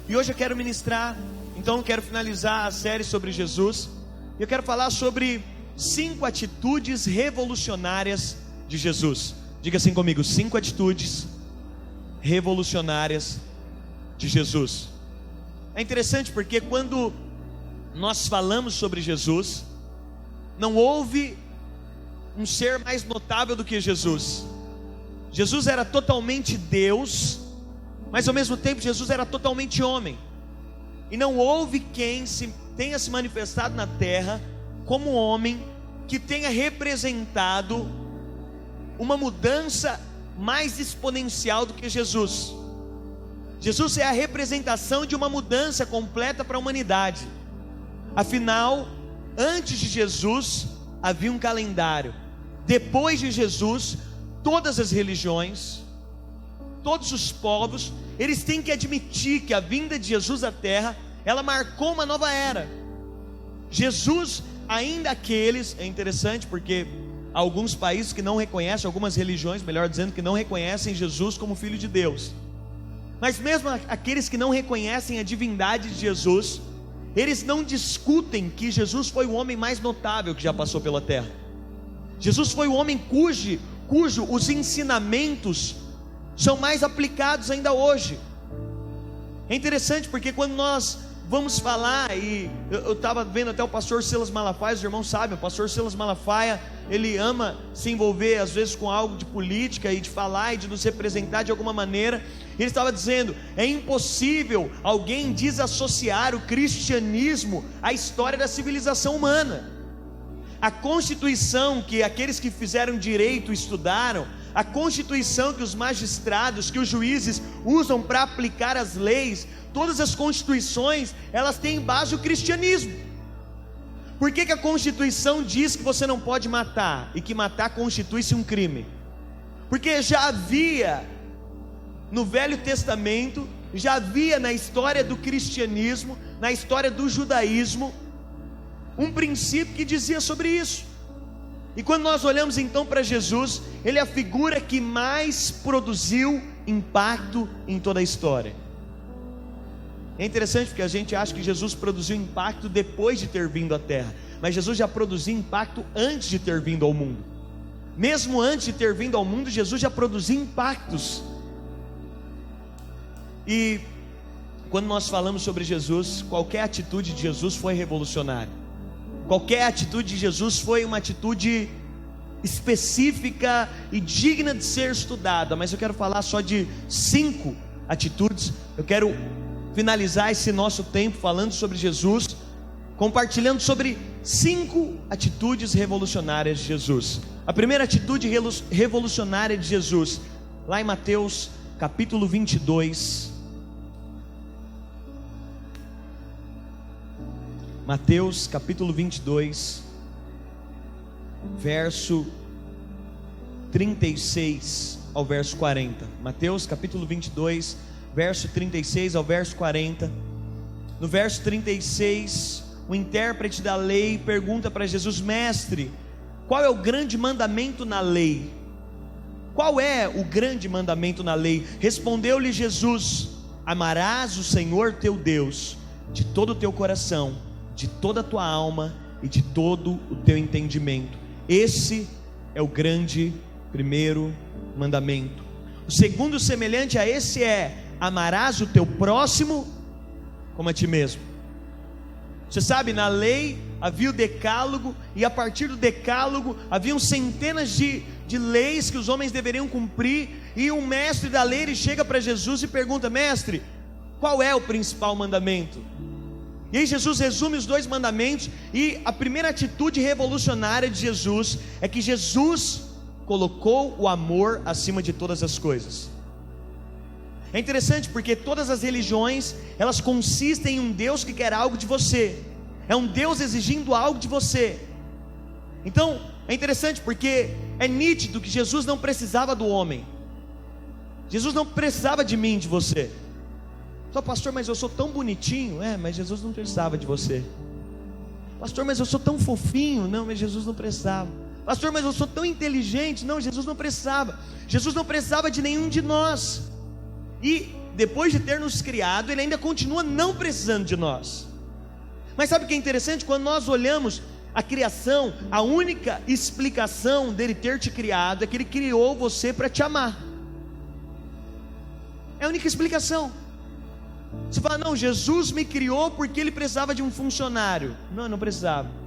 E hoje eu quero ministrar, então eu quero finalizar a série sobre Jesus. Eu quero falar sobre 5 atitudes revolucionárias de Jesus. Diga assim comigo: 5 atitudes revolucionárias de Jesus. É interessante porque quando nós falamos sobre Jesus, não houve um ser mais notável do que Jesus. Jesus era totalmente Deus, mas ao mesmo tempo Jesus era totalmente homem. E não houve quem tenha se manifestado na terra como homem que tenha representado uma mudança mais exponencial do que Jesus. Jesus é a representação de uma mudança completa para a humanidade. Afinal, antes de Jesus havia um calendário. Depois de Jesus, todas as religiões, todos os povos, eles têm que admitir que a vinda de Jesus à terra, ela marcou uma nova era. Jesus, ainda aqueles, é interessante porque há alguns países que não reconhecem, algumas religiões, melhor dizendo, que não reconhecem Jesus como Filho de Deus. Mas mesmo aqueles que não reconhecem a divindade de Jesus, eles não discutem que Jesus foi o homem mais notável que já passou pela terra. Jesus foi o homem cujo os ensinamentos são mais aplicados ainda hoje. É interessante porque quando nós vamos falar, e eu estava vendo até o pastor Silas Malafaia, os irmãos sabem, o pastor Silas Malafaia, ele ama se envolver às vezes com algo de política e de falar e de nos representar de alguma maneira. Ele estava dizendo: é impossível alguém desassociar o cristianismo à história da civilização humana. A Constituição que aqueles que fizeram direito estudaram, a Constituição que os magistrados, que os juízes usam para aplicar as leis, todas as constituições, elas têm em base o cristianismo. Por que a Constituição diz que você não pode matar, e que matar constitui-se um crime? Porque já havia no Velho Testamento, já havia na história do cristianismo, na história do judaísmo, um princípio que dizia sobre isso. E quando nós olhamos então para Jesus, ele é a figura que mais produziu impacto em toda a história. É interessante porque a gente acha que Jesus produziu impacto depois de ter vindo à terra, mas Jesus já produziu impacto antes de ter vindo ao mundo. Mesmo antes de ter vindo ao mundo, Jesus já produziu impactos. E quando nós falamos sobre Jesus, qualquer atitude de Jesus foi revolucionária. Qualquer atitude de Jesus foi uma atitude específica e digna de ser estudada. Mas eu quero falar só de 5 atitudes. Eu quero finalizar esse nosso tempo falando sobre Jesus, compartilhando sobre 5 atitudes revolucionárias de Jesus. A primeira atitude revolucionária de Jesus, lá em Mateus capítulo 22. Mateus capítulo 22, verso 36 ao verso 40. Mateus capítulo 22, verso 36 ao verso 40. No verso 36, o intérprete da lei pergunta para Jesus: mestre, qual é o grande mandamento na lei? Qual é o grande mandamento na lei? Respondeu-lhe Jesus: amarás o Senhor teu Deus de todo o teu coração, de toda a tua alma e de todo o teu entendimento. Esse é o grande primeiro mandamento. O segundo, semelhante a esse, é: amarás o teu próximo como a ti mesmo. Você sabe, na lei havia o decálogo, e a partir do decálogo haviam centenas de leis que os homens deveriam cumprir. E um mestre da lei, ele chega para Jesus e pergunta: mestre, qual é o principal mandamento? E aí Jesus resume os 2 mandamentos. E a primeira atitude revolucionária de Jesus é que Jesus colocou o amor acima de todas as coisas. É interessante porque todas as religiões, elas consistem em um Deus que quer algo de você. É um Deus exigindo algo de você. Então, é interessante porque é nítido que Jesus não precisava do homem. Jesus não precisava de mim, de você. Só, pastor, mas eu sou tão bonitinho. Mas Jesus não precisava de você. Pastor, mas eu sou tão fofinho. Não, mas Jesus não precisava. Pastor, mas eu sou tão inteligente. Não, Jesus não precisava. Jesus não precisava de nenhum de nós. E depois de ter nos criado, Ele ainda continua não precisando de nós. Mas sabe o que é interessante? Quando nós olhamos a criação, a única explicação dele ter te criado é que Ele criou você para te amar. É a única explicação. Você fala, não, Jesus me criou porque Ele precisava de um funcionário. Não, não precisava.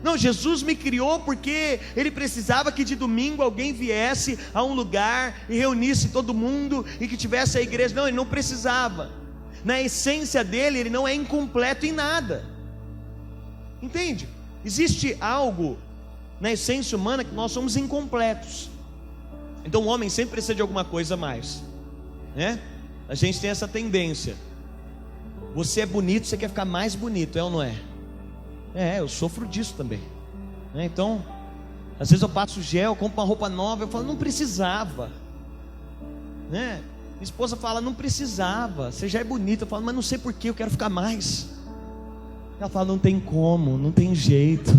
Não, Jesus me criou porque Ele precisava que de domingo alguém viesse a um lugar e reunisse todo mundo e que tivesse a igreja. Não, Ele não precisava. Na essência dele, Ele não é incompleto em nada. Entende? Existe algo na essência humana que nós somos incompletos. Então o homem sempre precisa de alguma coisa a mais, né? A gente tem essa tendência. Você é bonito, você quer ficar mais bonito, é ou não é? Eu sofro disso também, né? Então, às vezes eu passo gel, compro uma roupa nova, eu falo, não precisava, né? Minha esposa fala, não precisava, você já é bonita. Eu falo, mas não sei porquê, eu quero ficar mais. Ela fala, não tem como, não tem jeito.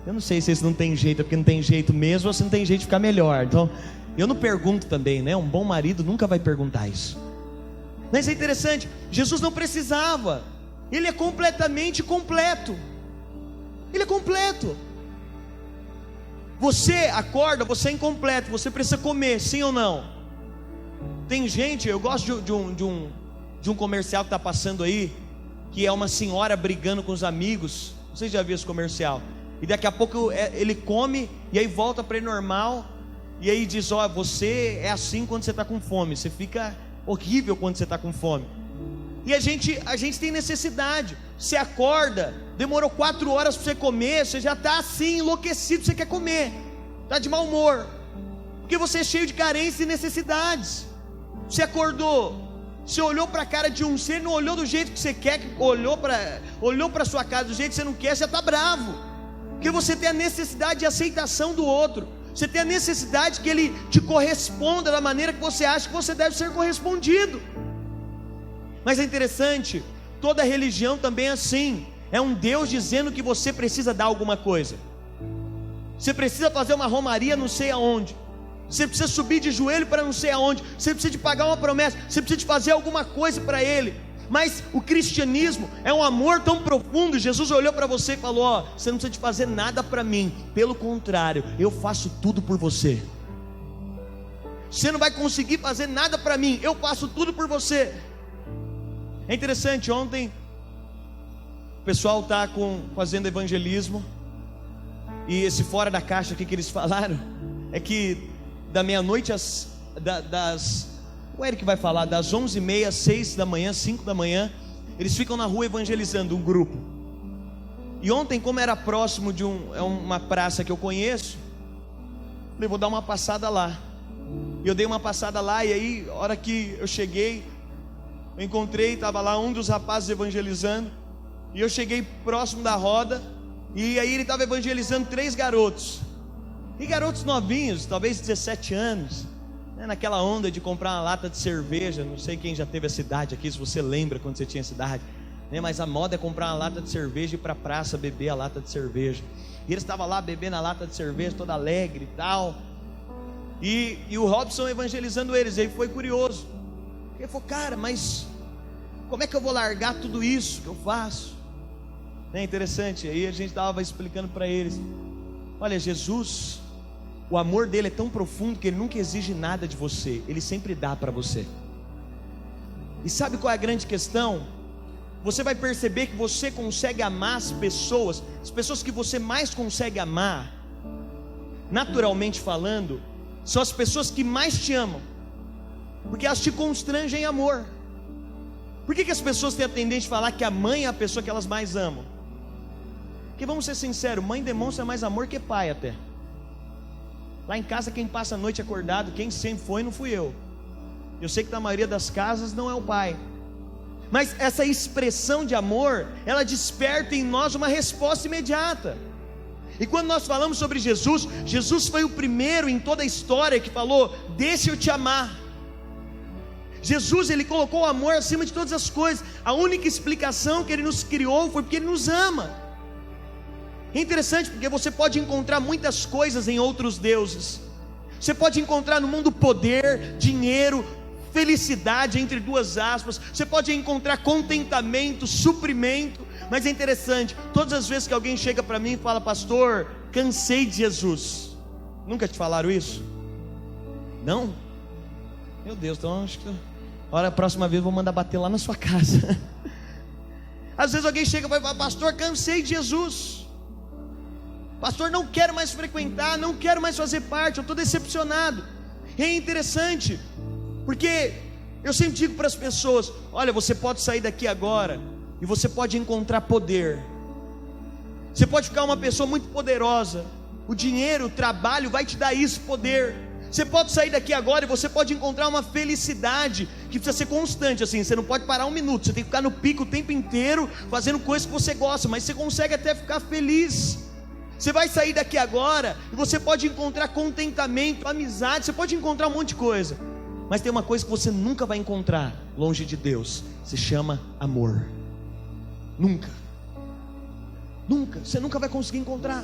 Eu não sei se esse não tem jeito é porque não tem jeito mesmo, ou se não tem jeito de ficar melhor. Então, eu não pergunto também, né? Um bom marido nunca vai perguntar isso. Mas é interessante, Jesus não precisava. Ele é completamente completo. Ele é completo. Você acorda, você é incompleto, você precisa comer, sim ou não? Tem gente, eu gosto de um comercial que está passando aí, que é uma senhora brigando com os amigos. Vocês já viram esse comercial? E daqui a pouco ele come, e aí volta para ele normal, e aí diz, ó, você é assim quando você está com fome, você fica horrível quando você está com fome. E a gente tem necessidade. Você acorda, demorou 4 horas para você comer, você já está assim, enlouquecido, você quer comer, está de mau humor, porque você é cheio de carências e necessidades. Você acordou, você olhou para a cara de um ser, não olhou do jeito que você quer, olhou para a sua casa do jeito que você não quer, você está bravo, porque você tem a necessidade de aceitação do outro, você tem a necessidade que ele te corresponda da maneira que você acha que você deve ser correspondido. Mas é interessante, toda religião também é assim, é um Deus dizendo que você precisa dar alguma coisa, você precisa fazer uma romaria não sei aonde, você precisa subir de joelho para não sei aonde, você precisa de pagar uma promessa, você precisa de fazer alguma coisa para Ele. Mas o cristianismo é um amor tão profundo. Jesus olhou para você e falou, ó, você não precisa de fazer nada para mim, pelo contrário, eu faço tudo por você. Você não vai conseguir fazer nada para mim, eu faço tudo por você. É interessante, ontem o pessoal está fazendo evangelismo, e esse fora da caixa aqui que eles falaram, é que da meia-noite o Eric vai falar, das 11h30, 6 da manhã, 5 da manhã, eles ficam na rua evangelizando, um grupo. E ontem, como era próximo de uma praça que eu conheço, falei, vou dar uma passada lá. E eu dei uma passada lá, e aí, a hora que eu cheguei, eu encontrei, estava lá um dos rapazes evangelizando, e eu cheguei próximo da roda, e aí ele estava evangelizando 3 garotos, e garotos novinhos, talvez 17 anos, né, naquela onda de comprar uma lata de cerveja. Não sei quem já teve essa idade aqui, se você lembra quando você tinha essa idade, né, mas a moda é comprar uma lata de cerveja e ir para a praça beber a lata de cerveja. E eles estavam lá bebendo a lata de cerveja, todo alegre e tal, e o Robson evangelizando eles. E aí foi curioso, ele falou, cara, mas como é que eu vou largar tudo isso que eu faço? É interessante, aí a gente estava explicando para eles, olha, Jesus, o amor dele é tão profundo que ele nunca exige nada de você, ele sempre dá para você. E sabe qual é a grande questão? Você vai perceber que você consegue amar as pessoas que você mais consegue amar, naturalmente falando, são as pessoas que mais te amam, porque elas te constrangem em amor. Por que as pessoas têm a tendência de falar que a mãe é a pessoa que elas mais amam? Porque vamos ser sinceros, mãe demonstra mais amor que pai até. Lá em casa quem passa a noite acordado, quem sempre foi, não fui eu. Eu sei que na maioria das casas não é o pai. Mas essa expressão de amor, ela desperta em nós uma resposta imediata. E quando nós falamos sobre Jesus, Jesus foi o primeiro em toda a história que falou, deixa eu te amar. Jesus, ele colocou o amor acima de todas as coisas. A única explicação que ele nos criou foi porque ele nos ama. É interessante porque você pode encontrar muitas coisas em outros deuses. Você pode encontrar no mundo poder, dinheiro, felicidade entre duas aspas, você pode encontrar contentamento, suprimento. Mas é interessante, todas as vezes que alguém chega para mim e fala: pastor, cansei de Jesus. Nunca te falaram isso? Não? Meu Deus, então acho que a próxima vez eu vou mandar bater lá na sua casa. Às vezes alguém chega e vai falar: pastor, cansei de Jesus. Pastor, não quero mais frequentar, não quero mais fazer parte, eu estou decepcionado. E é interessante, porque eu sempre digo para as pessoas: olha, você pode sair daqui agora e você pode encontrar poder. Você pode ficar uma pessoa muito poderosa. O dinheiro, o trabalho vai te dar isso, poder. Você pode sair daqui agora e você pode encontrar uma felicidade que precisa ser constante, assim, você não pode parar um minuto, você tem que ficar no pico o tempo inteiro, fazendo coisas que você gosta, mas você consegue até ficar feliz. Você vai sair daqui agora e você pode encontrar contentamento, amizade, você pode encontrar um monte de coisa, mas tem uma coisa que você nunca vai encontrar longe de Deus, se chama amor. Nunca, você nunca vai conseguir encontrar.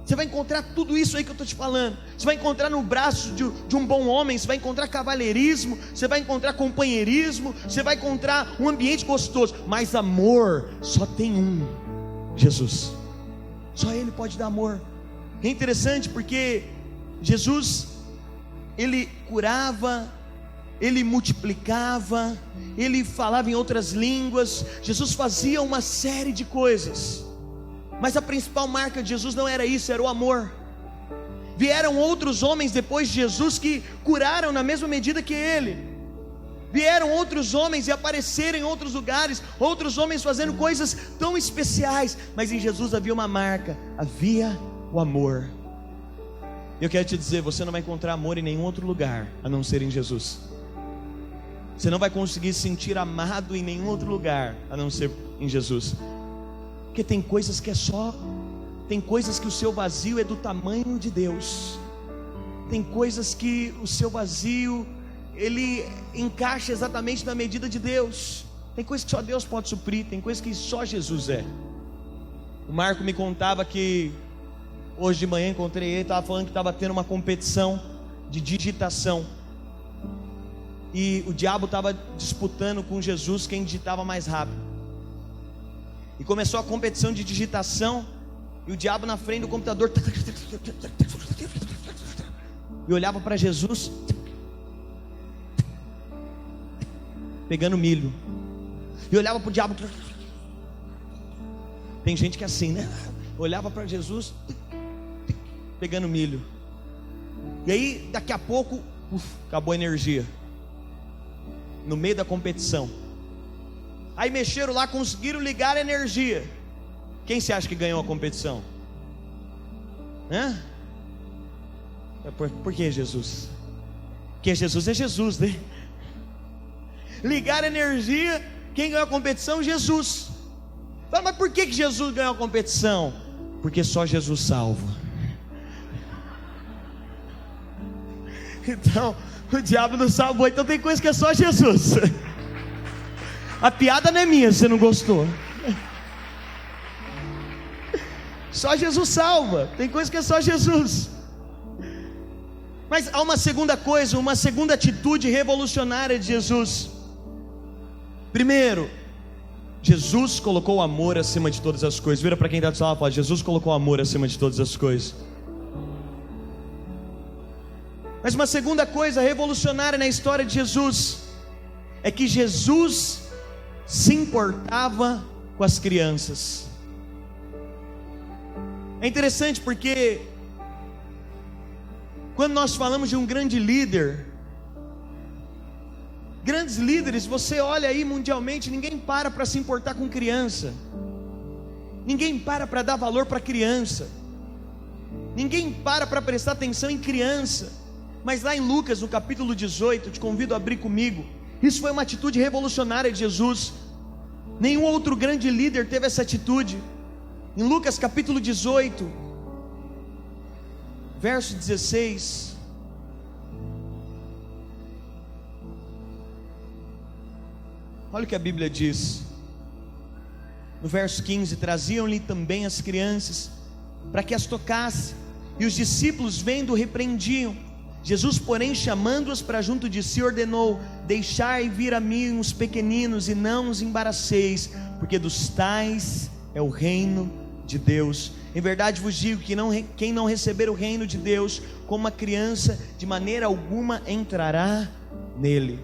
Você vai encontrar tudo isso aí que eu estou te falando. Você vai encontrar no braço de um bom homem. Você vai encontrar cavalheirismo. Você vai encontrar companheirismo. Você vai encontrar um ambiente gostoso. Mas amor só tem um: Jesus. Só Ele pode dar amor. É interessante porque Jesus, Ele curava, Ele multiplicava, Ele falava em outras línguas. Jesus fazia uma série de coisas, mas a principal marca de Jesus não era isso, era o amor. Vieram outros homens depois de Jesus que curaram na mesma medida que Ele. Vieram outros homens e apareceram em outros lugares, outros homens fazendo coisas tão especiais, mas em Jesus havia uma marca, havia o amor. Eu quero te dizer, você não vai encontrar amor em nenhum outro lugar a não ser em Jesus. Você não vai conseguir se sentir amado em nenhum outro lugar a não ser em Jesus. Porque tem coisas que tem coisas que o seu vazio é do tamanho de Deus. Tem coisas que o seu vazio, ele encaixa exatamente na medida de Deus. Tem coisas que só Deus pode suprir, tem coisas que só Jesus é. O Marco me contava que hoje de manhã encontrei ele, estava falando que estava tendo uma competição de digitação. E o diabo estava disputando com Jesus quem digitava mais rápido. E começou a competição de digitação, e o diabo na frente do computador, e olhava para Jesus, pegando milho, e olhava para o diabo. Tem gente que é assim, né? Olhava para Jesus, pegando milho. E aí daqui a pouco, acabou a energia, no meio da competição. Aí mexeram lá, conseguiram ligar a energia. Quem você acha que ganhou a competição? Por que Jesus? Porque Jesus é Jesus, né? Ligaram a energia, quem ganhou a competição? Jesus. Mas por que Jesus ganhou a competição? Porque só Jesus salva. Então, o diabo não salvou, então tem coisa que é só Jesus. A piada não é minha, se você não gostou. Só Jesus salva. Tem coisa que é só Jesus. Mas há uma segunda coisa, uma segunda atitude revolucionária de Jesus. Primeiro, Jesus colocou o amor acima de todas as coisas. Vira para quem está do seu lado e fala: Jesus colocou o amor acima de todas as coisas. Mas uma segunda coisa revolucionária na história de Jesus é que Jesus se importava com as crianças. É interessante porque quando nós falamos de um grande líder, grandes líderes, você olha aí mundialmente, ninguém para se importar com criança. Ninguém para dar valor para criança. Ninguém para prestar atenção em criança. Mas lá em Lucas, no capítulo 18, eu te convido a abrir comigo. Isso foi uma atitude revolucionária de Jesus. Nenhum outro grande líder teve essa atitude. Em Lucas capítulo 18, verso 16. Olha o que a Bíblia diz. No verso 15: traziam-lhe também as crianças para que as tocasse, e os discípulos vendo repreendiam. Jesus, porém, chamando-as para junto de si, ordenou: deixai vir a mim os pequeninos e não os embaraceis, porque dos tais é o reino de Deus. Em verdade vos digo que quem não receber o reino de Deus como uma criança, de maneira alguma entrará nele.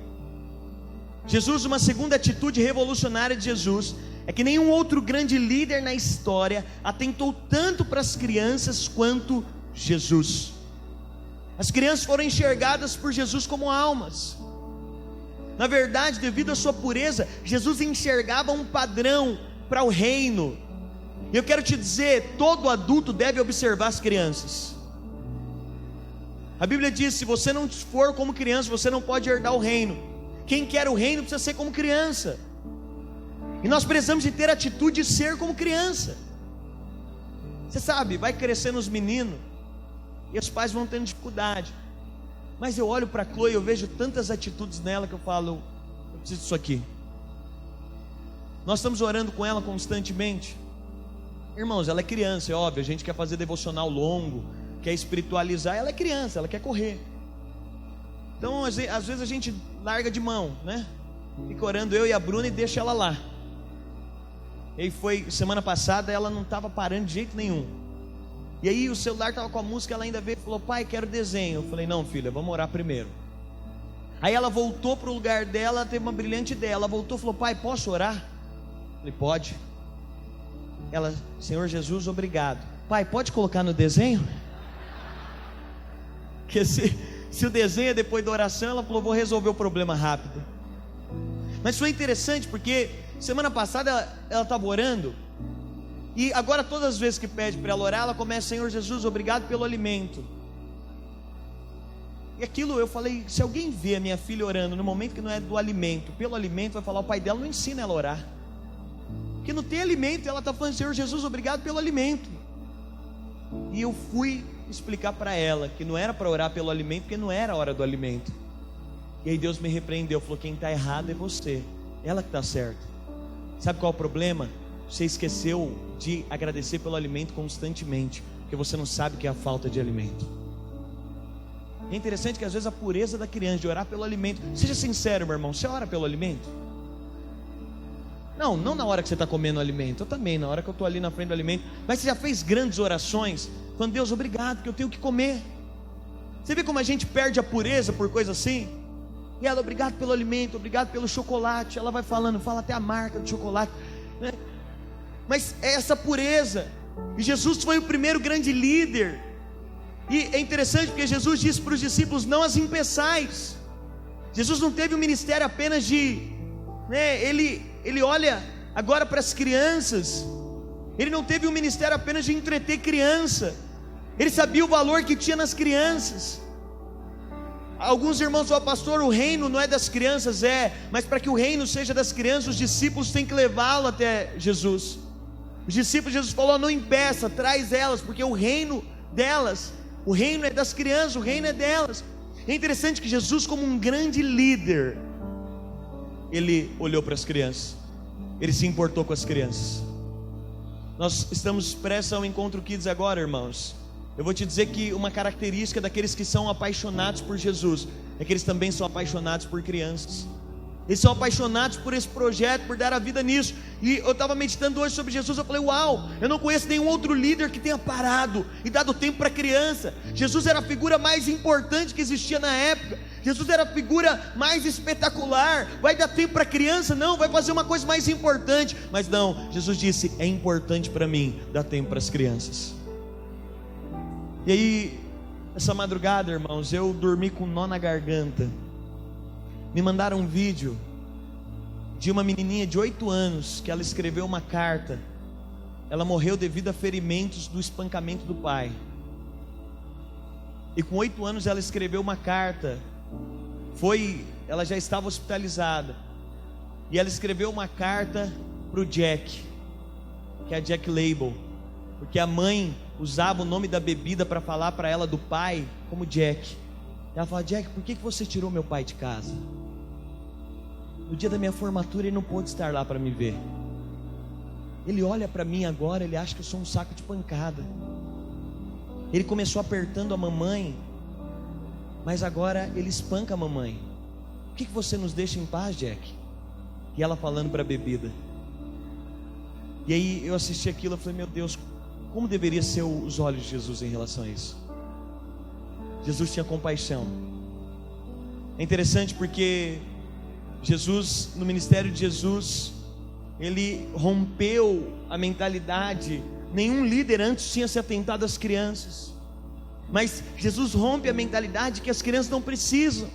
Jesus, uma segunda atitude revolucionária de Jesus, é que nenhum outro grande líder na história atentou tanto para as crianças quanto Jesus. As crianças foram enxergadas por Jesus como almas. Na verdade, devido à sua pureza, Jesus enxergava um padrão para o reino. E eu quero te dizer, todo adulto deve observar as crianças. A Bíblia diz: se você não for como criança, você não pode herdar o reino. Quem quer o reino precisa ser como criança. E nós precisamos de ter a atitude de ser como criança. Você sabe, vai crescendo os meninos e os pais vão tendo dificuldade. Mas eu olho para a Chloe e eu vejo tantas atitudes nela que eu falo: eu preciso disso aqui. Nós estamos orando com ela constantemente. Irmãos, ela é criança, é óbvio. A gente quer fazer devocional longo, quer espiritualizar. Ela é criança, ela quer correr. Então às vezes a gente larga de mão, né? Fica orando eu e a Bruna e deixa ela lá. E foi semana passada, ela não estava parando de jeito nenhum. E aí o celular estava com a música, ela ainda veio e falou: pai, quero desenho. Eu falei: não, filha, vamos orar primeiro. Aí ela voltou para o lugar dela, teve uma brilhante ideia. Ela voltou e falou: pai, posso orar? Eu falei: pode. Ela: Senhor Jesus, obrigado. Pai, pode colocar no desenho? Porque se o desenho é depois da oração, ela falou: vou resolver o problema rápido. Mas foi interessante porque semana passada ela estava orando. E agora todas as vezes que pede para ela orar, ela começa: Senhor Jesus, obrigado pelo alimento. E aquilo eu falei: se alguém vê a minha filha orando no momento que não é do alimento, pelo alimento, vai falar: o pai dela não ensina ela a orar. Porque não tem alimento, ela está falando: Senhor Jesus, obrigado pelo alimento. E eu fui explicar para ela que não era para orar pelo alimento, porque não era a hora do alimento. E aí Deus me repreendeu, falou: quem está errado é você, ela que está certa. Sabe qual é o problema? Você esqueceu de agradecer pelo alimento constantemente, porque você não sabe o que é a falta de alimento. É interessante que às vezes a pureza da criança de orar pelo alimento. Seja sincero, meu irmão, você ora pelo alimento? Não na hora que você está comendo o alimento. Eu também, na hora que eu estou ali na frente do alimento. Mas você já fez grandes orações falando: Deus, obrigado, que eu tenho o que comer. Você vê como a gente perde a pureza por coisa assim? E ela: obrigado pelo alimento, obrigado pelo chocolate. Ela vai falando, fala até a marca do chocolate, né? Mas é essa pureza. E Jesus foi o primeiro grande líder. E é interessante porque Jesus disse para os discípulos: não as impeçais. Jesus não teve um ministério apenas de, né, ele olha agora para as crianças. Ele não teve um ministério apenas de entreter criança. Ele sabia o valor que tinha nas crianças. Alguns irmãos falam: pastor, o reino não é das crianças. Mas para que o reino seja das crianças, os discípulos têm que levá-lo até Jesus. Os discípulos, Jesus falou: não impeça, traz elas, porque o reino delas, o reino é das crianças, o reino é delas. É interessante que Jesus, como um grande líder, ele olhou para as crianças, ele se importou com as crianças. Nós estamos prestes ao Encontro Kids agora, irmãos. Eu vou te dizer que uma característica daqueles que são apaixonados por Jesus é que eles também são apaixonados por crianças. Eles são apaixonados por esse projeto, por dar a vida nisso. E eu estava meditando hoje sobre Jesus. Eu falei: uau, eu não conheço nenhum outro líder que tenha parado e dado tempo para criança. Jesus era a figura mais importante que existia na época. Jesus era a figura mais espetacular. Vai dar tempo para criança? Não, vai fazer uma coisa mais importante. Mas não, Jesus disse: é importante para mim dar tempo para as crianças. E aí, essa madrugada, irmãos, eu dormi com um nó na garganta. Me mandaram um vídeo de uma menininha de 8 anos, que ela escreveu uma carta. Ela morreu devido a ferimentos do espancamento do pai. E com 8 anos ela escreveu uma carta. Ela já estava hospitalizada. E ela escreveu uma carta para o Jack, que é a Jack Label, porque a mãe usava o nome da bebida para falar para ela do pai como Jack. Ela fala: Jack, por que você tirou meu pai de casa? No dia da minha formatura ele não pôde estar lá para me ver. Ele olha para mim agora, ele acha que eu sou um saco de pancada. Ele começou apertando a mamãe mas agora ele espanca a mamãe. Por que você nos deixa em paz, Jack? E ela falando para a bebida. E aí eu assisti aquilo e falei, meu Deus, como deveria ser os olhos de Jesus em relação a isso? Jesus tinha compaixão. É interessante porque Jesus, no ministério de Jesus, ele rompeu a mentalidade. Nenhum líder antes tinha se atentado às crianças, mas Jesus rompe a mentalidade que as crianças não precisam.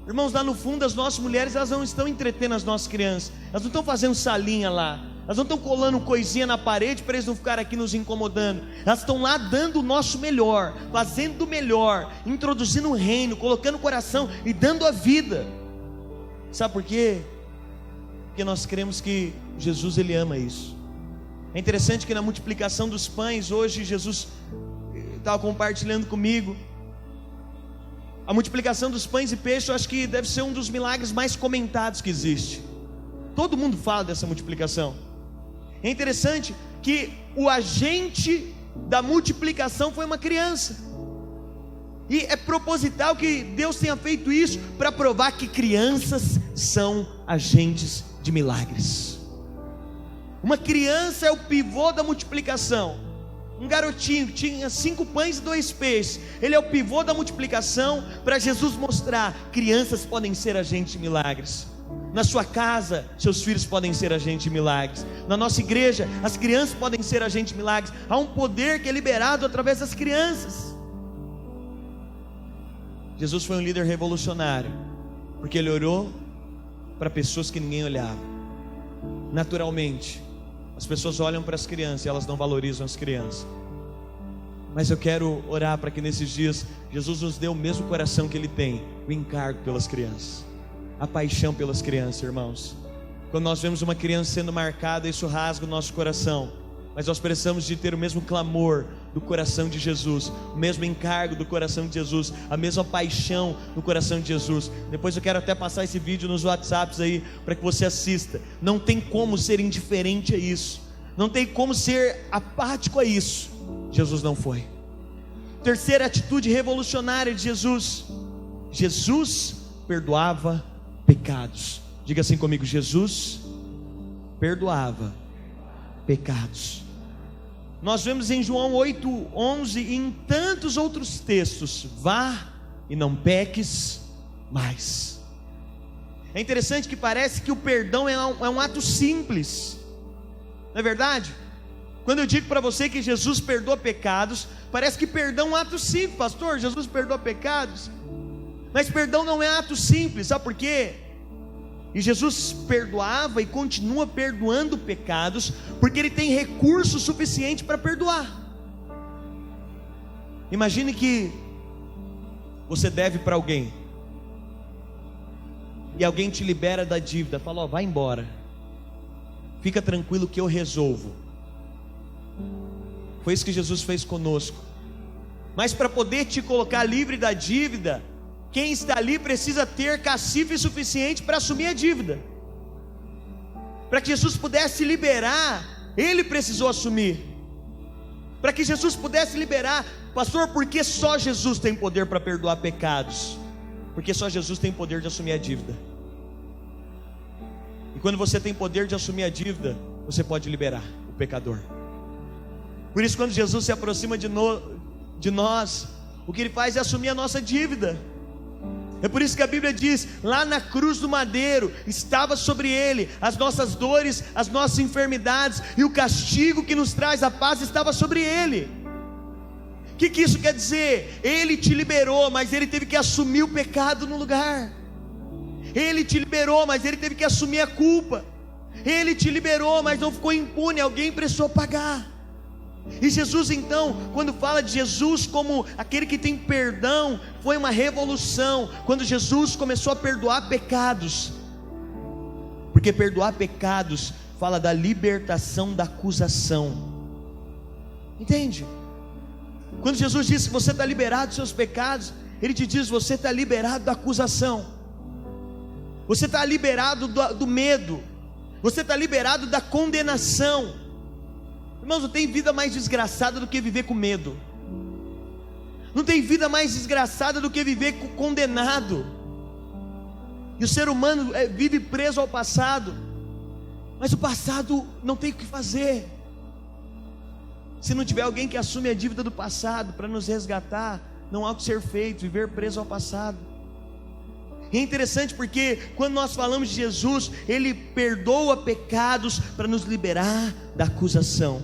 Irmãos, lá no fundo as nossas mulheres, elas não estão entretendo as nossas crianças, elas não estão fazendo salinha lá, elas não estão colando coisinha na parede para eles não ficarem aqui nos incomodando. Elas estão lá dando o nosso melhor, fazendo o melhor, introduzindo o reino, colocando o coração e dando a vida. Sabe por quê? Porque nós cremos que Jesus, ele ama isso. É interessante que na multiplicação dos pães, hoje Jesus estava compartilhando comigo, a multiplicação dos pães e peixes, eu acho que deve ser um dos milagres mais comentados que existe. Todo mundo fala dessa multiplicação. É interessante que o agente da multiplicação foi uma criança, e é proposital que Deus tenha feito isso para provar que crianças são agentes de milagres. Uma criança é o pivô da multiplicação. Um garotinho que tinha 5 pães e 2 peixes, ele é o pivô da multiplicação para Jesus mostrar: crianças podem ser agentes de milagres. Na sua casa, seus filhos podem ser agentes de milagres. Na nossa igreja, as crianças podem ser agentes de milagres. Há um poder que é liberado através das crianças. Jesus foi um líder revolucionário, porque ele orou para pessoas que ninguém olhava. Naturalmente, as pessoas olham para as crianças e elas não valorizam as crianças. Mas eu quero orar para que nesses dias Jesus nos dê o mesmo coração que Ele tem, o encargo pelas crianças, a paixão pelas crianças, irmãos. Quando nós vemos uma criança sendo marcada, isso rasga o nosso coração. Mas nós precisamos de ter o mesmo clamor do coração de Jesus, o mesmo encargo do coração de Jesus, a mesma paixão do coração de Jesus. Depois eu quero até passar esse vídeo nos WhatsApps aí, para que você assista. Não tem como ser indiferente a isso, não tem como ser apático a isso. Jesus não foi. Terceira atitude revolucionária de Jesus: Jesus perdoava pecados. Diga assim comigo: Jesus perdoava pecados. Nós vemos em João 8:11 e em tantos outros textos: vá e não peques mais. É interessante que parece que o perdão é um ato simples, não é verdade? Quando eu digo para você que Jesus perdoa pecados, parece que perdão é um ato simples. Pastor, Jesus perdoa pecados, mas perdão não é ato simples. Sabe por quê? E Jesus perdoava e continua perdoando pecados, porque Ele tem recurso suficiente para perdoar. Imagine que você deve para alguém, e alguém te libera da dívida, fala: ó, vai embora, fica tranquilo que eu resolvo. Foi isso que Jesus fez conosco. Mas para poder te colocar livre da dívida, quem está ali precisa ter cacife suficiente para assumir a dívida. Para que Jesus pudesse liberar, Ele precisou assumir. Para que Jesus pudesse liberar, pastor, porque só Jesus tem poder para perdoar pecados? Porque só Jesus tem poder de assumir a dívida. E quando você tem poder de assumir a dívida, você pode liberar o pecador. Por isso, quando Jesus se aproxima de nós, o que Ele faz é assumir a nossa dívida. É por isso que a Bíblia diz: lá na cruz do madeiro estava sobre Ele as nossas dores, as nossas enfermidades, e o castigo que nos traz a paz estava sobre Ele. O que isso quer dizer? Ele te liberou, mas Ele teve que assumir o pecado no lugar. Ele te liberou, mas Ele teve que assumir a culpa. Ele te liberou, mas não ficou impune, alguém precisou pagar. E Jesus, então, quando fala de Jesus como aquele que tem perdão, foi uma revolução quando Jesus começou a perdoar pecados. Porque perdoar pecados fala da libertação da acusação. Entende? Quando Jesus diz que você está liberado dos seus pecados, Ele te diz: você está liberado da acusação, você está liberado do medo, você está liberado da condenação. Irmãos, não tem vida mais desgraçada do que viver com medo. Não tem vida mais desgraçada do que viver condenado. E o ser humano vive preso ao passado, mas o passado não tem o que fazer. Se não tiver alguém que assume a dívida do passado para nos resgatar, não há o que ser feito, viver preso ao passado. E é interessante porque quando nós falamos de Jesus, Ele perdoa pecados para nos liberar da acusação.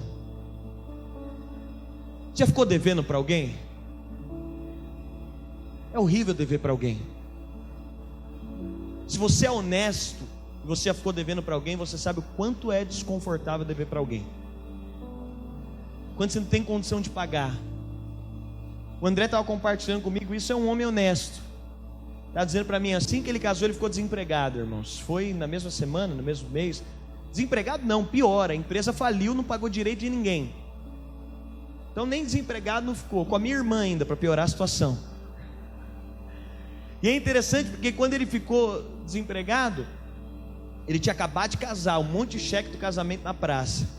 Já ficou devendo para alguém? É horrível dever para alguém. Se você é honesto e você já ficou devendo para alguém, você sabe o quanto é desconfortável dever para alguém. Quando você não tem condição de pagar. O André estava compartilhando comigo, isso é um homem honesto. Está dizendo para mim, assim que ele casou, ele ficou desempregado, irmãos. Foi na mesma semana, no mesmo mês. Desempregado não, pior, a empresa faliu, não pagou direito de ninguém. Então nem desempregado não ficou, com a minha irmã ainda, para piorar a situação. E é interessante porque quando ele ficou desempregado, ele tinha acabado de casar, um monte de cheque do casamento na praça.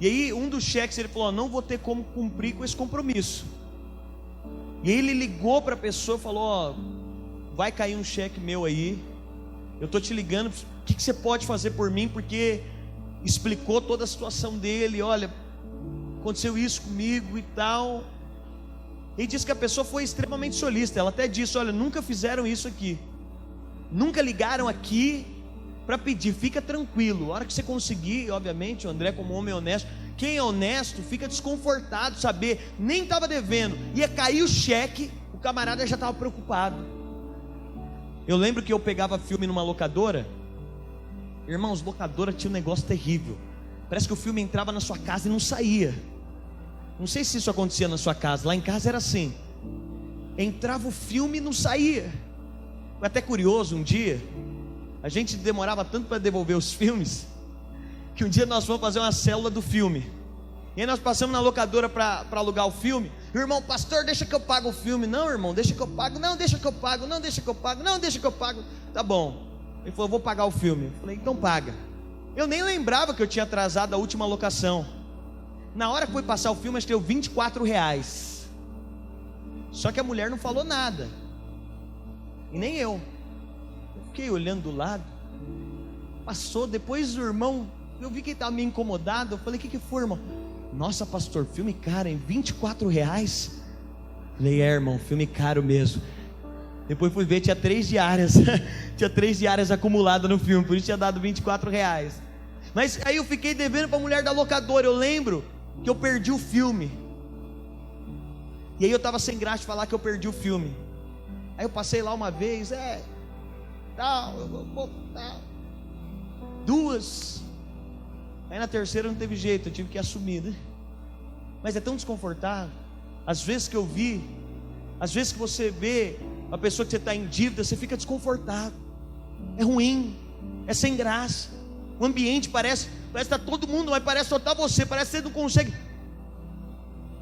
E aí um dos cheques ele falou, não vou ter como cumprir com esse compromisso. E aí ele ligou para a pessoa e falou, vai cair um cheque meu aí, eu estou te ligando, o que você pode fazer por mim? Porque explicou toda a situação dele, olha, aconteceu isso comigo e tal. E disse que a pessoa foi extremamente solícita. Ela até disse, olha, nunca fizeram isso aqui, nunca ligaram aqui para pedir, fica tranquilo, a hora que você conseguir. Obviamente o André, como homem honesto, quem é honesto fica desconfortado, saber, nem estava devendo, ia cair o cheque, o camarada já estava preocupado. Eu lembro que eu pegava filme numa locadora, irmãos, locadora tinha um negócio terrível, parece que o filme entrava na sua casa e não saía. Não sei se isso acontecia na sua casa, lá em casa era assim, entrava o filme e não saía. Foi até curioso, um dia, a gente demorava tanto para devolver os filmes, que um dia nós fomos fazer uma célula do filme, e aí nós passamos na locadora para alugar o filme. O irmão, pastor, deixa que eu pago o filme. Não, irmão, deixa que eu pago. Não, deixa que eu pago. Não, deixa que eu pago. Não, deixa que eu pago. Tá bom. Ele falou, vou pagar o filme. Eu falei, então paga. Eu nem lembrava que eu tinha atrasado a última locação. Na hora que foi passar o filme, acho que deu R$24. Só que a mulher não falou nada, e nem eu fiquei olhando do lado. Passou, depois o irmão, eu vi que ele estava meio incomodado. Eu falei, o que foi, irmão? Nossa, pastor, filme caro, hein? R$24. Falei, irmão, filme caro mesmo. Depois fui ver, tinha 3 diárias tinha 3 diárias acumuladas no filme, por isso tinha dado R$24. Mas aí eu fiquei devendo para a mulher da locadora. Eu lembro que eu perdi o filme, e aí eu estava sem graça de falar que eu perdi o filme. Aí eu passei lá uma vez, tal, tal, 2. Aí na terceira não teve jeito, eu tive que assumir, né? Mas é tão desconfortável. Às vezes que eu vi, às vezes que você vê a pessoa que você está em dívida, você fica desconfortável. É ruim, é sem graça. O ambiente parece que está todo mundo, mas parece só está você, parece que você não consegue.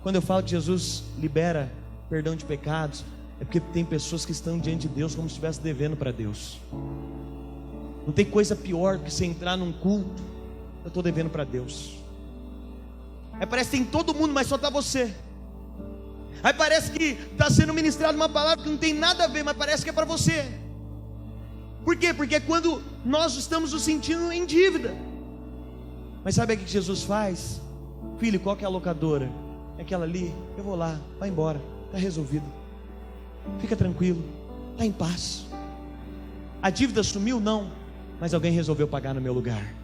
Quando eu falo que Jesus libera perdão de pecados, é porque tem pessoas que estão diante de Deus como se estivesse devendo para Deus. Não tem coisa pior do que você entrar num culto, eu estou devendo para Deus. Aí parece que tem todo mundo, mas só está você. Aí parece que está sendo ministrado uma palavra que não tem nada a ver, mas parece que é para você. Por quê? Porque é quando nós estamos nos sentindo em dívida. Mas sabe o que Jesus faz? Filho, qual que é a locadora? É aquela ali? Eu vou lá, vai embora, está resolvido. Fica tranquilo, está em paz. A dívida sumiu? Não, mas alguém resolveu pagar no meu lugar.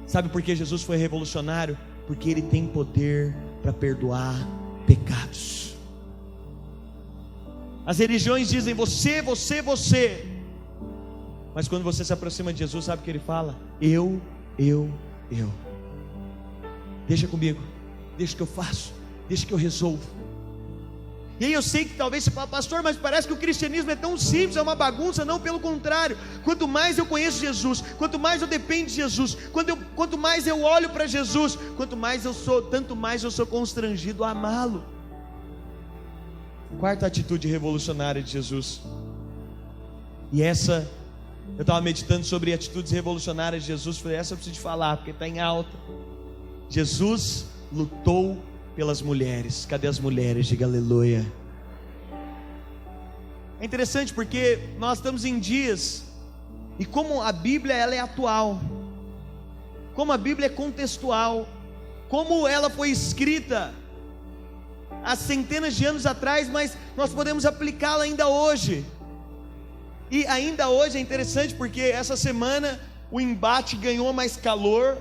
Sabe por que Jesus foi revolucionário? Porque Ele tem poder para perdoar pecados. As religiões dizem você. Mas quando você se aproxima de Jesus, sabe o que Ele fala? Eu. Deixa comigo, deixa que eu faço, deixa que eu resolvo. E aí eu sei que talvez você fale, pastor, mas parece que o cristianismo é tão simples, é uma bagunça. Não, pelo contrário. Quanto mais eu conheço Jesus, quanto mais eu dependo de Jesus, quanto mais eu olho para Jesus, tanto mais eu sou constrangido a amá-lo. Quarta atitude revolucionária de Jesus. E essa, eu estava meditando sobre atitudes revolucionárias de Jesus. Falei, essa eu preciso de falar, porque está em alta. Jesus lutou pelas mulheres. Cadê as mulheres? Diga aleluia. É interessante porque nós estamos em dias, e como a Bíblia ela é atual, como a Bíblia é contextual, como ela foi escrita há centenas de anos atrás, mas nós podemos aplicá-la ainda hoje. E ainda hoje é interessante porque essa semana o embate ganhou mais calor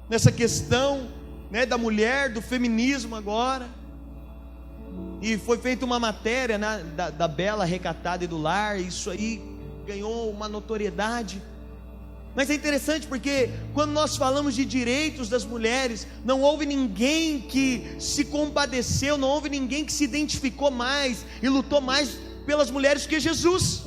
nessa questão, né, da mulher, do feminismo agora. E foi feita uma matéria, né, da bela recatada e do lar. Isso aí ganhou uma notoriedade. Mas é interessante porque quando nós falamos de direitos das mulheres, não houve ninguém que se compadeceu, não houve ninguém que se identificou mais e lutou mais pelas mulheres que Jesus.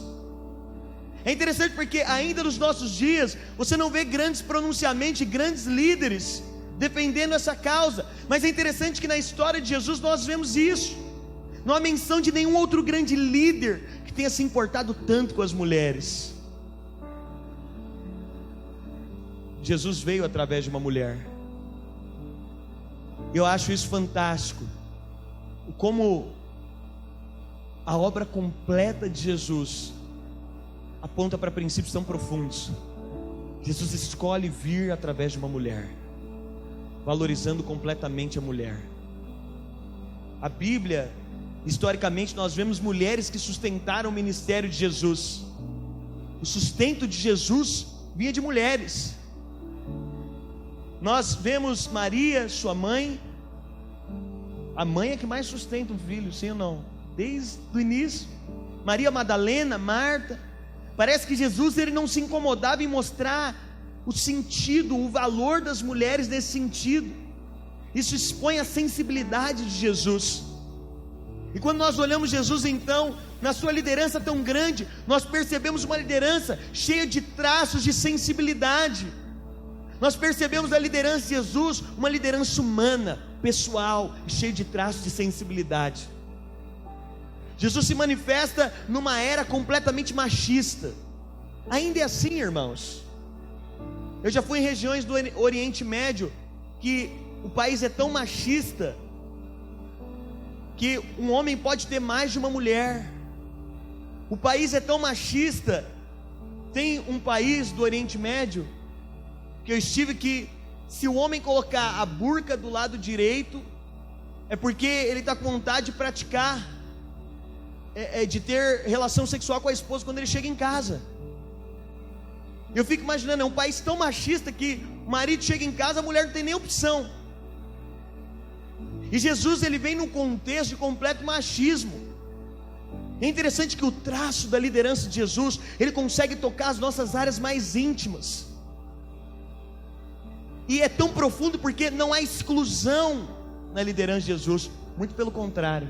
É interessante porque ainda nos nossos dias você não vê grandes pronunciamentos e grandes líderes defendendo essa causa. Mas é interessante que na história de Jesus nós vemos isso. Não há menção de nenhum outro grande líder que tenha se importado tanto com as mulheres. Jesus veio através de uma mulher. Eu acho isso fantástico. Como a obra completa de Jesus aponta para princípios tão profundos. Jesus escolhe vir através de uma mulher, valorizando completamente a mulher. A Bíblia, historicamente, nós vemos mulheres que sustentaram o ministério de Jesus. O sustento de Jesus vinha de mulheres. Nós vemos Maria, sua mãe. A mãe é que mais sustenta um filho, sim ou não? Desde o início. Maria Madalena, Marta. Parece que Jesus ele não se incomodava em mostrar o sentido, o valor das mulheres nesse sentido. Isso expõe a sensibilidade de Jesus. E quando nós olhamos Jesus então, na sua liderança tão grande, nós percebemos uma liderança cheia de traços de sensibilidade. Nós percebemos na liderança de Jesus uma liderança humana, pessoal, cheia de traços de sensibilidade. Jesus se manifesta numa era completamente machista. Ainda é assim, irmãos. Eu já fui em regiões do Oriente Médio que o país é tão machista que um homem pode ter mais de uma mulher. O país é tão machista. Tem um país do Oriente Médio que eu estive que se o homem colocar a burca do lado direito é porque ele está com vontade de praticar, de ter relação sexual com a esposa quando ele chega em casa. Eu fico imaginando, é um país tão machista que o marido chega em casa, a mulher não tem nem opção. E Jesus ele vem num contexto de completo machismo. É interessante que o traço da liderança de Jesus, ele consegue tocar as nossas áreas mais íntimas. E é tão profundo porque não há exclusão na liderança de Jesus, muito pelo contrário.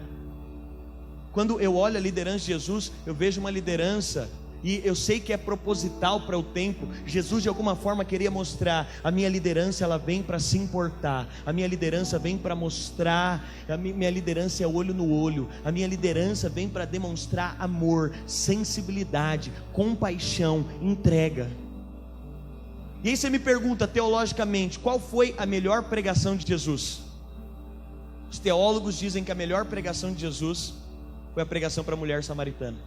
Quando eu olho a liderança de Jesus, eu vejo uma liderança, e eu sei que é proposital para o tempo. Jesus de alguma forma queria mostrar, a minha liderança ela vem para se importar, a minha liderança vem para mostrar, a minha liderança é olho no olho, a minha liderança vem para demonstrar amor, sensibilidade, compaixão, entrega. E aí você me pergunta teologicamente, qual foi a melhor pregação de Jesus? Os teólogos dizem que a melhor pregação de Jesus foi a pregação para a mulher samaritana.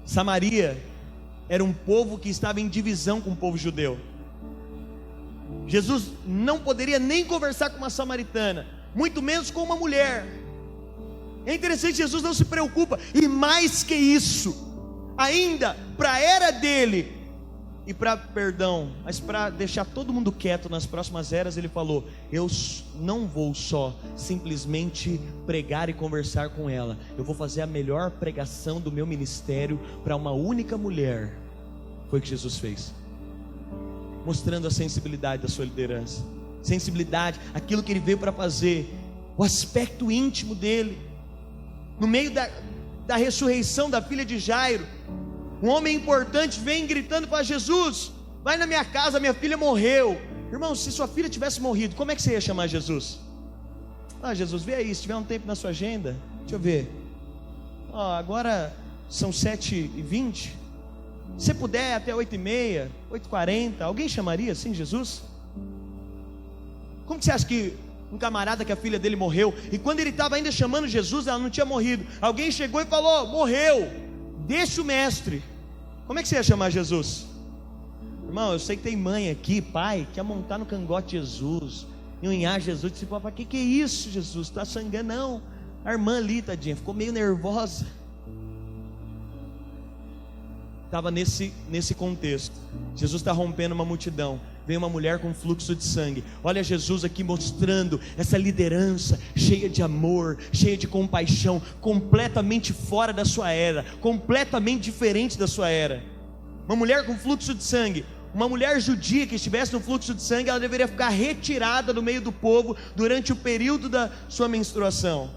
Samaria era um povo que estava em divisão com o povo judeu. Jesus não poderia nem conversar com uma samaritana, muito menos com uma mulher. É interessante, Jesus não se preocupa, e mais que isso, ainda para a era dele, e mas para deixar todo mundo quieto nas próximas eras, ele falou: eu não vou só simplesmente pregar e conversar com ela, eu vou fazer a melhor pregação do meu ministério para uma única mulher. Foi o que Jesus fez, mostrando a sensibilidade da sua liderança, sensibilidade, aquilo que ele veio para fazer, o aspecto íntimo dele. No meio da ressurreição da filha de Jairo, um homem importante vem gritando para Jesus: vai na minha casa, minha filha morreu. Irmão, se sua filha tivesse morrido, como é que você ia chamar Jesus? Jesus, vê aí, se tiver um tempo na sua agenda, deixa eu ver. Agora são 7h20. Se você puder até 8h30, 8h40, alguém chamaria assim Jesus? Como que você acha que um camarada que a filha dele morreu, e quando ele estava ainda chamando Jesus, ela não tinha morrido. Alguém chegou e falou: morreu, deixa o mestre. Como é que você ia chamar Jesus? Irmão, eu sei que tem mãe aqui, pai, que ia montar no cangote de Jesus, e unhar Jesus, e disse: papai, que é isso, Jesus? Está sangrando? Não, a irmã ali, tadinha, ficou meio nervosa. Estava nesse contexto. Jesus está rompendo uma multidão. Vem uma mulher com fluxo de sangue. Olha Jesus aqui mostrando essa liderança cheia de amor, cheia de compaixão, completamente fora da sua era, completamente diferente da sua era. Uma mulher com fluxo de sangue. Uma mulher judia que estivesse no fluxo de sangue, ela deveria ficar retirada do meio do povo durante o período da sua menstruação.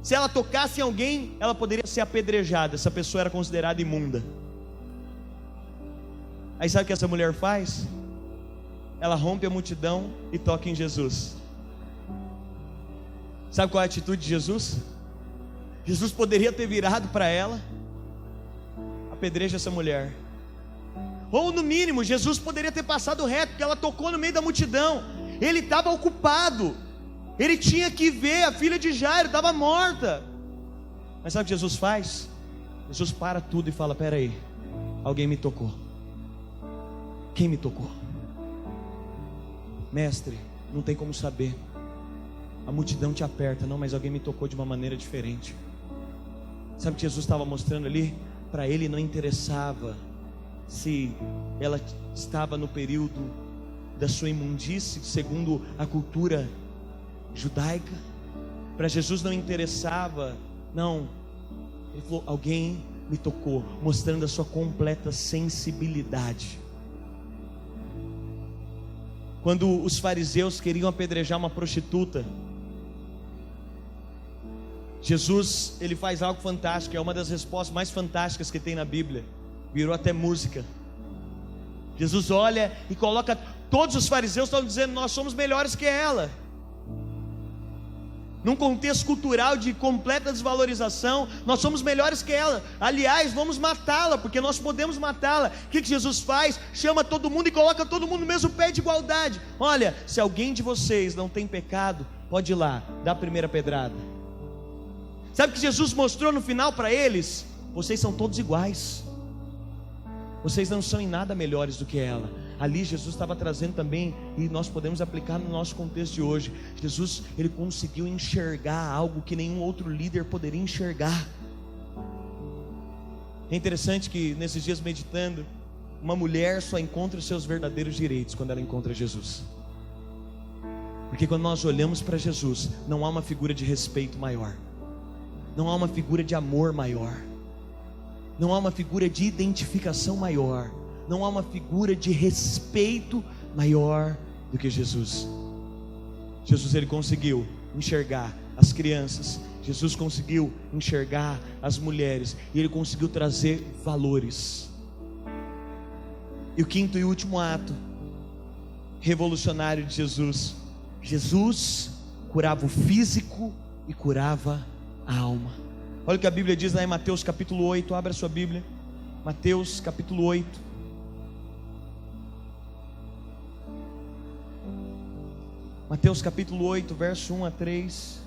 Se ela tocasse em alguém, ela poderia ser apedrejada. Essa pessoa era considerada imunda. Aí sabe o que essa mulher faz? Ela rompe a multidão e toca em Jesus. Sabe qual é a atitude de Jesus? Jesus poderia ter virado para ela: apedreja essa mulher. Ou no mínimo, Jesus poderia ter passado reto, porque ela tocou no meio da multidão. Ele estava ocupado, ele tinha que ver a filha de Jairo, estava morta. Mas sabe o que Jesus faz? Jesus para tudo e fala: espera aí, alguém me tocou. Quem me tocou? Mestre, não tem como saber. A multidão te aperta. Não, mas alguém me tocou de uma maneira diferente. Sabe o que Jesus estava mostrando ali? Para ele não interessava se ela estava no período da sua imundície, segundo a cultura judaica. Para Jesus não interessava. Não, ele falou: alguém me tocou, mostrando a sua completa sensibilidade. Quando os fariseus queriam apedrejar uma prostituta, Jesus, ele faz algo fantástico. É uma das respostas mais fantásticas que tem na Bíblia. Virou até música. Jesus olha e coloca. Todos os fariseus estão dizendo: nós somos melhores que ela. Num contexto cultural de completa desvalorização, nós somos melhores que ela. Aliás, vamos matá-la, porque nós podemos matá-la. O que Jesus faz? Chama todo mundo e coloca todo mundo no mesmo pé de igualdade. Olha, se alguém de vocês não tem pecado, pode ir lá, dá a primeira pedrada. Sabe o que Jesus mostrou no final para eles? Vocês são todos iguais. Vocês não são em nada melhores do que ela. Ali Jesus estava trazendo também, e nós podemos aplicar no nosso contexto de hoje. Jesus, ele conseguiu enxergar algo que nenhum outro líder poderia enxergar. É interessante que nesses dias meditando, uma mulher só encontra os seus verdadeiros direitos quando ela encontra Jesus. Porque quando nós olhamos para Jesus, não há uma figura de respeito maior, não há uma figura de amor maior, não há uma figura de identificação maior, não há uma figura de respeito maior do que Jesus. Jesus, ele conseguiu enxergar as crianças. Jesus conseguiu enxergar as mulheres. E ele conseguiu trazer valores. E o quinto e último ato revolucionário de Jesus: Jesus curava o físico e curava a alma. Olha o que a Bíblia diz lá em Mateus capítulo 8. Abra a sua Bíblia. Mateus capítulo 8. Mateus capítulo 8, verso 1 a 3.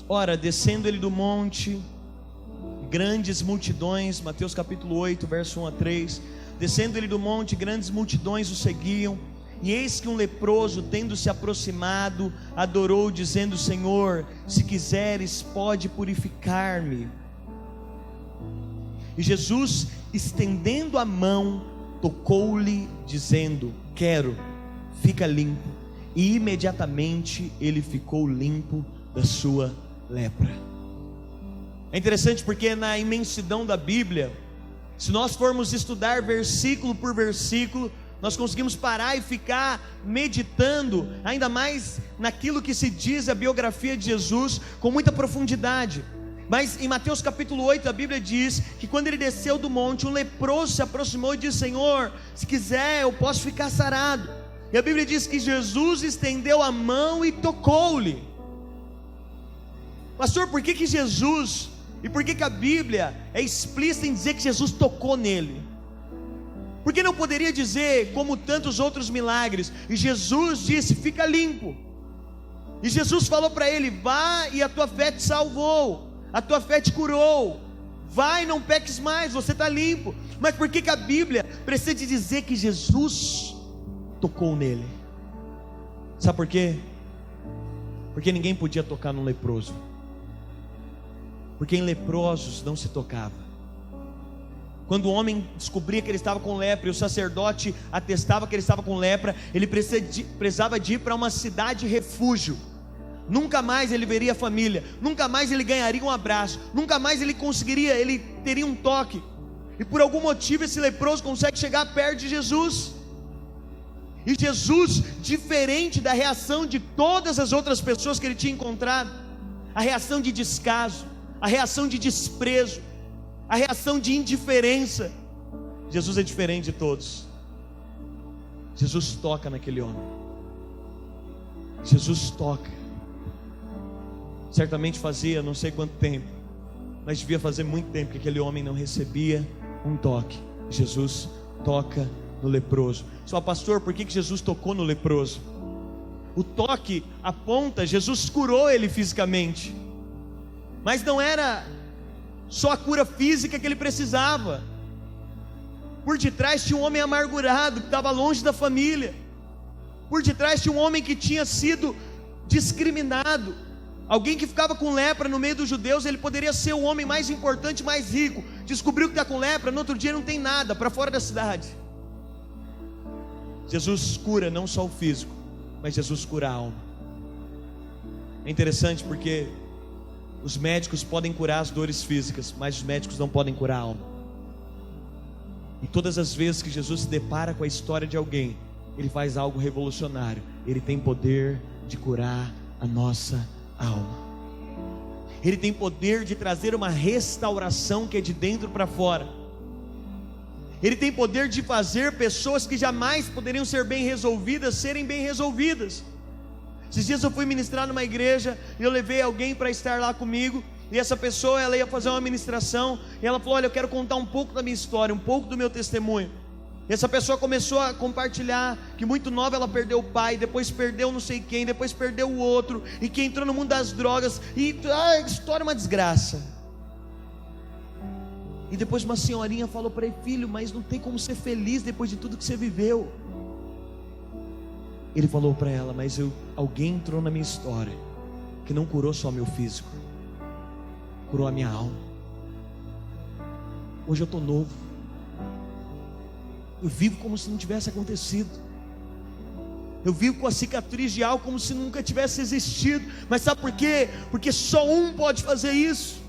Ora, descendo ele do monte, grandes multidões, Mateus capítulo 8, verso 1 a 3. Descendo ele do monte, grandes multidões o seguiam. E eis que um leproso, tendo se aproximado, adorou, dizendo: Senhor, se quiseres, pode purificar-me. E Jesus, estendendo a mão, tocou-lhe, dizendo: quero, fica limpo. E imediatamente ele ficou limpo da sua lepra. É interessante porque na imensidão da Bíblia, se nós formos estudar versículo por versículo, nós conseguimos parar e ficar meditando ainda mais naquilo que se diz a biografia de Jesus com muita profundidade. Mas em Mateus capítulo 8 a Bíblia diz que quando ele desceu do monte, um leproso se aproximou e disse: Senhor, se quiser eu posso ficar sarado. E a Bíblia diz que Jesus estendeu a mão e tocou-lhe. Pastor, por que Jesus, e por que a Bíblia é explícita em dizer que Jesus tocou nele? Porque não poderia dizer como tantos outros milagres. E Jesus disse: fica limpo. E Jesus falou para ele: vá e a tua fé te salvou, a tua fé te curou. Vai, não peques mais, você está limpo. Mas por que a Bíblia precisa dizer que Jesus tocou nele? Sabe por quê? Porque ninguém podia tocar num leproso. Porque em leprosos não se tocava. Quando o homem descobria que ele estava com lepra e o sacerdote atestava que ele estava com lepra, ele precisava de ir para uma cidade refúgio. Nunca mais ele veria a família, nunca mais ele ganharia um abraço, nunca mais ele teria um toque. E por algum motivo esse leproso consegue chegar perto de Jesus. E Jesus, diferente da reação de todas as outras pessoas que ele tinha encontrado, a reação de descaso, a reação de desprezo, a reação de indiferença, Jesus é diferente de todos. Jesus toca naquele homem. Jesus toca. Certamente fazia não sei quanto tempo, mas devia fazer muito tempo que aquele homem não recebia um toque. Jesus toca no leproso. Você fala: pastor, por que Jesus tocou no leproso? O toque aponta, Jesus curou ele fisicamente, mas não era só a cura física que ele precisava. Por detrás tinha um homem amargurado, que estava longe da família. Por detrás tinha um homem que tinha sido discriminado. Alguém que ficava com lepra no meio dos judeus, ele poderia ser o homem mais importante, mais rico. Descobriu que está com lepra, no outro dia não tem nada, para fora da cidade. Jesus cura não só o físico, mas Jesus cura a alma. É interessante porque os médicos podem curar as dores físicas, mas os médicos não podem curar a alma. E todas as vezes que Jesus se depara com a história de alguém, ele faz algo revolucionário. Ele tem poder de curar a nossa alma. Ele tem poder de trazer uma restauração que é de dentro para fora. Ele tem poder de fazer pessoas que jamais poderiam ser bem resolvidas, serem bem resolvidas. Esses dias eu fui ministrar numa igreja e eu levei alguém para estar lá comigo. E essa pessoa, ela ia fazer uma ministração e ela falou: olha, eu quero contar um pouco da minha história, um pouco do meu testemunho. E essa pessoa começou a compartilhar que muito nova ela perdeu o pai, depois perdeu não sei quem, depois perdeu o outro, e que entrou no mundo das drogas, e a história é uma desgraça. E depois uma senhorinha falou para ele: filho, mas não tem como ser feliz depois de tudo que você viveu. Ele falou para ela: mas alguém entrou na minha história que não curou só meu físico, curou a minha alma. Hoje eu estou novo, eu vivo como se não tivesse acontecido, eu vivo com a cicatriz de algo como se nunca tivesse existido. Mas sabe por quê? Porque só um pode fazer isso.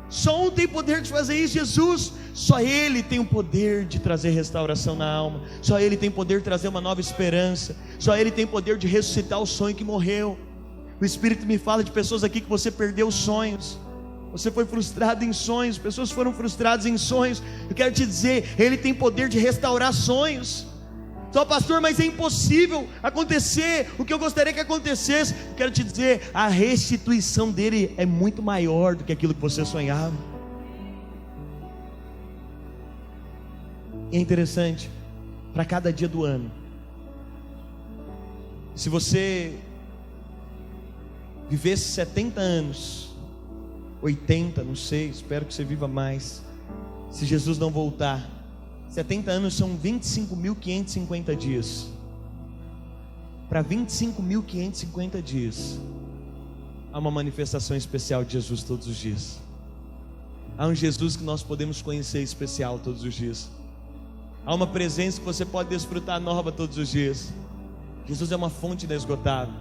Só um tem poder de fazer isso, Jesus. Só Ele tem o poder de trazer restauração na alma. Só Ele tem poder de trazer uma nova esperança. Só Ele tem poder de ressuscitar o sonho que morreu. O Espírito me fala de pessoas aqui que você perdeu sonhos. Você foi frustrado em sonhos. Pessoas foram frustradas em sonhos. Eu quero te dizer, Ele tem poder de restaurar sonhos. Só, pastor, mas é impossível acontecer o que eu gostaria que acontecesse. Eu quero te dizer, a restituição dele é muito maior do que aquilo que você sonhava. E é interessante, para cada dia do ano, se você vivesse 70 anos, 80, não sei, espero que você viva mais, se Jesus não voltar, 70 anos são 25.550 dias. Para 25.550 dias, há uma manifestação especial de Jesus todos os dias. Há um Jesus que nós podemos conhecer especial todos os dias. Há uma presença que você pode desfrutar nova todos os dias. Jesus é uma fonte inesgotável.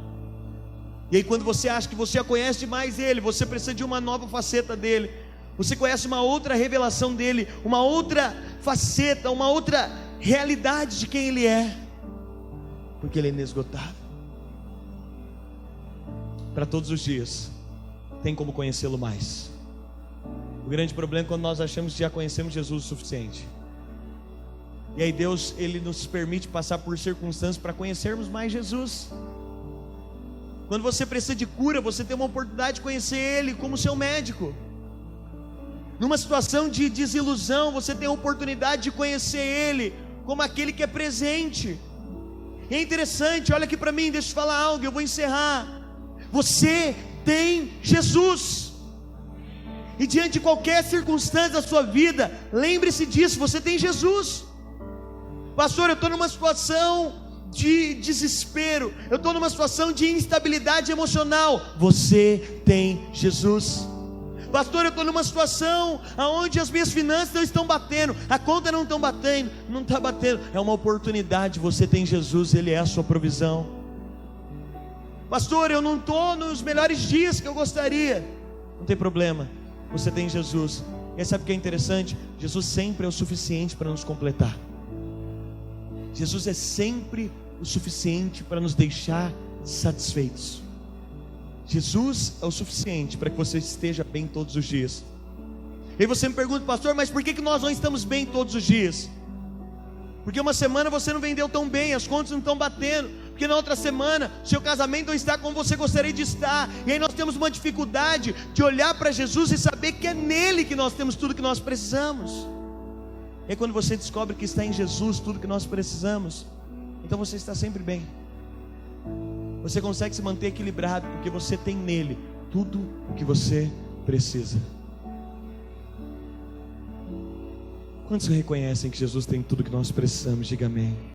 E aí quando você acha que você já conhece demais Ele, você precisa de uma nova faceta dele. Você conhece uma outra revelação dele, uma outra faceta, uma outra realidade de quem Ele é, porque Ele é inesgotável. Para todos os dias, tem como conhecê-lo mais. O grande problema é quando nós achamos que já conhecemos Jesus o suficiente. E aí Deus, Ele nos permite passar por circunstâncias para conhecermos mais Jesus. Quando você precisa de cura, você tem uma oportunidade de conhecer Ele como seu médico. Numa situação de desilusão, você tem a oportunidade de conhecer Ele como aquele que é presente. E é interessante, olha aqui para mim, deixa eu te falar algo, eu vou encerrar. Você tem Jesus. E diante de qualquer circunstância da sua vida, lembre-se disso, você tem Jesus. Pastor, eu estou numa situação de desespero, eu estou numa situação de instabilidade emocional. Você tem Jesus. Pastor, eu estou numa situação onde as minhas finanças não estão batendo, a conta não está batendo, é uma oportunidade, você tem Jesus, Ele é a sua provisão. Pastor, eu não estou nos melhores dias que eu gostaria, não tem problema, você tem Jesus. E aí, sabe o que é interessante? Jesus sempre é o suficiente para nos completar. Jesus é sempre o suficiente para nos deixar satisfeitos. Jesus é o suficiente para que você esteja bem todos os dias. E aí você me pergunta, pastor, mas por que nós não estamos bem todos os dias? Porque uma semana você não vendeu tão bem, as contas não estão batendo, porque na outra semana seu casamento não está como você gostaria de estar, e aí nós temos uma dificuldade de olhar para Jesus e saber que é nele que nós temos tudo que nós precisamos. E aí quando você descobre que está em Jesus tudo que nós precisamos, então você está sempre bem. Você consegue se manter equilibrado, porque você tem nele tudo o que você precisa. Quantos reconhecem que Jesus tem tudo o que nós precisamos? Diga amém.